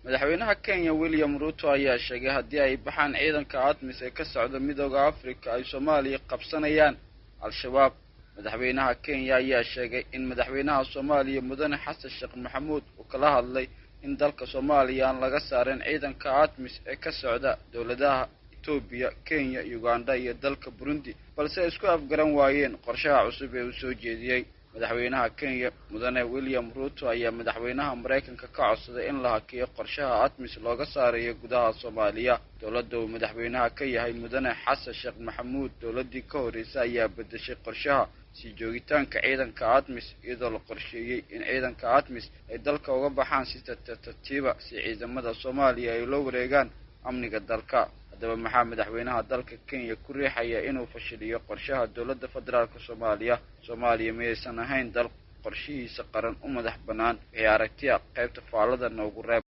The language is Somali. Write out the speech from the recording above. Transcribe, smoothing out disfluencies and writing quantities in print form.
madaxweynaha Kenya William Ruto ayaa sheegay haddii ay baxaan ciidanka ATMIS ee ka socda midowga Afrika ay Soomaaliya qabsanayaan al-shabaab. madaxweynaha Kenya ayaa sheegay in madaxweynaha Soomaaliya Mudane Xasan Sheekh Maxamuud uu kala hadlay in dalka Soomaaliya aan laga saarin ciidanka ATMIS ee ka socda dawladaha Ethiopia, Kenya, Uganda iyo dalka Burundi, balse isku afgaran waayeen qorshaha cusub ee uu soo jeediyay. madaxweynaha Kenya Mudane William Ruto ayaa madaxweynaha Mareykanka ka codsaday in la hakiyo qorshaha ATMIS looga saarayo gudaha Soomaaliya. dawladda uu madaxweynaha ka yahay Mudane Xasan Sheekh Maxamuud dawladdii ka horeysay ayaa bedeshay qorshaha sii joogitaanka ciidanka ATMIS iyadoo la qorsheeyay in ciidanka ATMIS ay dalka uga baxaan si tartiiba si ciidamada Soomaaliya ay loo wareegaan amniga dalka. haddaba maxaa madaxweynaha dalka Kenya ku riixaya inuu fashiliyo qorshaha dawladda federaalka Soomaaliya miyaysan ahayn dal qorshihiisa qaran u madax bannaan? wixii aragtiya qaybta faallada noogu reeb.